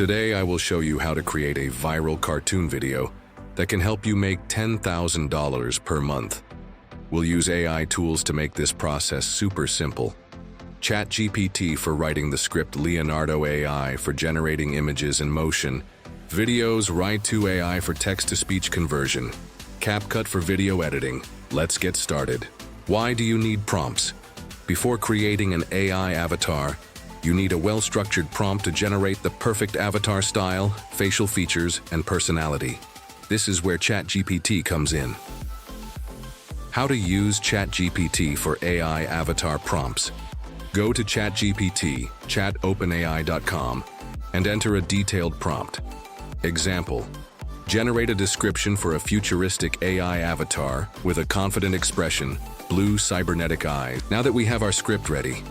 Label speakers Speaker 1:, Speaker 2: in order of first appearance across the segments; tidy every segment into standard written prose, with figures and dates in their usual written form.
Speaker 1: Today I will show you how to create a viral cartoon video that can help you make $10,000 per month. We'll use AI tools to make this process super simple. ChatGPT for writing the script, Leonardo AI for generating images in motion, videos, Writoo AI for text-to-speech conversion, CapCut for video editing. Let's get started. Why do you need prompts? Before creating an AI avatar, you need a well-structured prompt to generate the perfect avatar style, facial features, and personality. This is where ChatGPT comes in. How to use ChatGPT for AI avatar prompts. Go to ChatGPT, chatopenai.com, and enter a detailed prompt. Example: generate a description for a futuristic AI avatar with a confident expression, blue cybernetic eyes. Now that we have our script ready,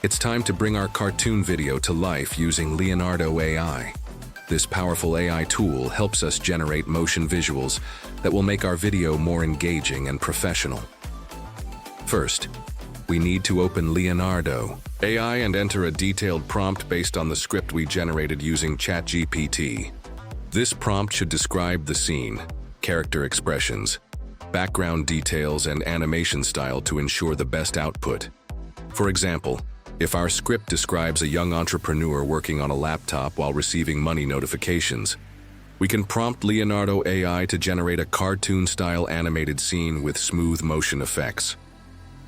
Speaker 1: it's time to bring our cartoon video to life using Leonardo AI. This powerful AI tool helps us generate motion visuals that will make our video more engaging and professional. First, we need to open Leonardo AI and enter a detailed prompt based on the script we generated using ChatGPT. This prompt should describe the scene, character expressions, background details, and animation style to ensure the best output. For example, if our script describes a young entrepreneur working on a laptop while receiving money notifications, we can prompt Leonardo AI to generate a cartoon-style animated scene with smooth motion effects.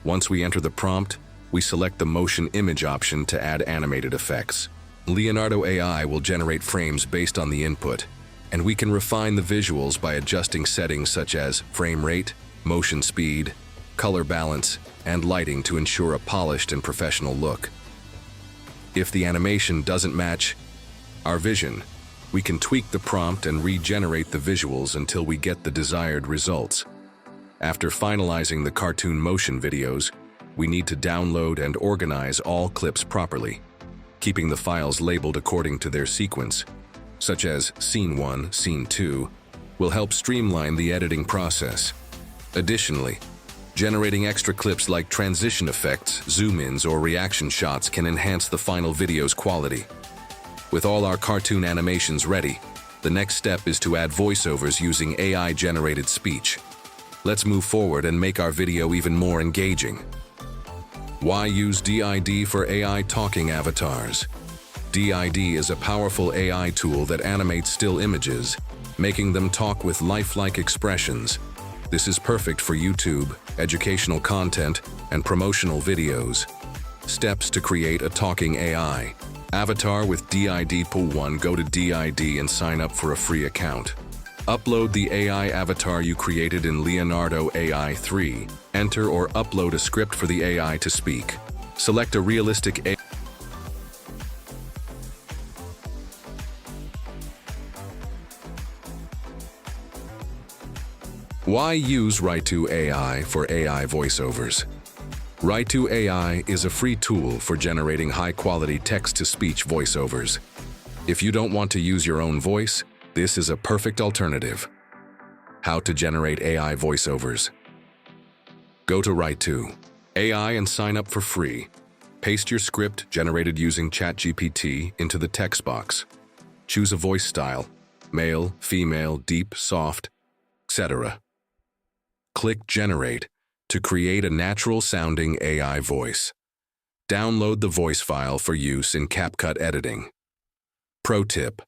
Speaker 1: Once we enter the prompt, we select the motion image option to add animated effects. Leonardo AI will generate frames based on the input, and we can refine the visuals by adjusting settings such as frame rate, motion speed, color balance, and lighting to ensure a polished and professional look. If the animation doesn't match our vision, we can tweak the prompt and regenerate the visuals until we get the desired results. After finalizing the cartoon motion videos, we need to download and organize all clips properly. Keeping the files labeled according to their sequence, such as Scene 1, Scene 2, will help streamline the editing process. Additionally, generating extra clips like transition effects, zoom-ins, or reaction shots can enhance the final video's quality. With all our cartoon animations ready, the next step is to add voiceovers using AI-generated speech. Let's move forward and make our video even more engaging. Why use DID for AI talking avatars? DID is a powerful AI tool that animates still images, making them talk with lifelike expressions. This is perfect for YouTube, educational content, and promotional videos. Steps to create a talking AI avatar with DID. Pull 1. Go to DID and sign up for a free account. Upload the AI avatar you created in Leonardo AI 3. Enter or upload a script for the AI to speak. Select a realistic AI. Why use Writoo AI for AI voiceovers? Writoo AI is a free tool for generating high-quality text-to-speech voiceovers. If you don't want to use your own voice, this is a perfect alternative. How to generate AI voiceovers. Go to Writoo AI and sign up for free. Paste your script generated using ChatGPT into the text box. Choose a voice style: male, female, deep, soft, etc. Click Generate to create a natural-sounding AI voice. Download the voice file for use in CapCut Editing. Pro tip: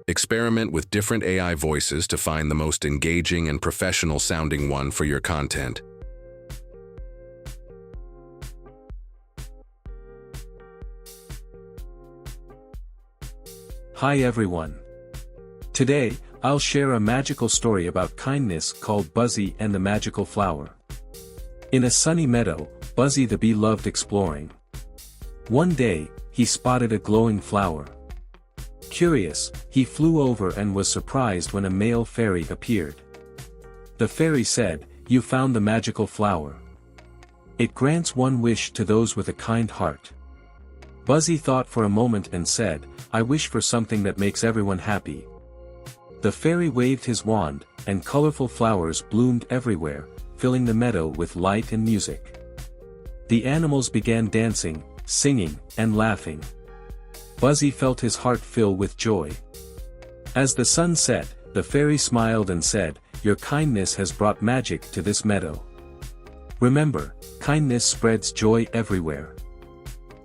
Speaker 1: Experiment with different AI voices to find the most engaging and professional-sounding one for your content.
Speaker 2: Hi everyone. Today, I'll share a magical story about kindness called Buzzy and the Magical Flower. In a sunny meadow, Buzzy the bee loved exploring. One day, he spotted a glowing flower. Curious, he flew over and was surprised when a male fairy appeared. The fairy said, "You found the magical flower. It grants one wish to those with a kind heart." Buzzy thought for a moment and said, "I wish for something that makes everyone happy." The fairy waved his wand, and colorful flowers bloomed everywhere, filling the meadow with light and music. The animals began dancing, singing, and laughing. Buzzy felt his heart fill with joy. As the sun set, the fairy smiled and said, "Your kindness has brought magic to this meadow. Remember, kindness spreads joy everywhere."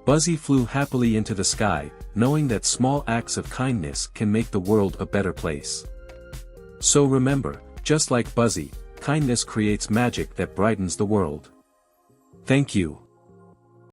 Speaker 2: Buzzy flew happily into the sky, knowing that small acts of kindness can make the world a better place. So remember, just like Buzzy, kindness creates magic that brightens the world. Thank you.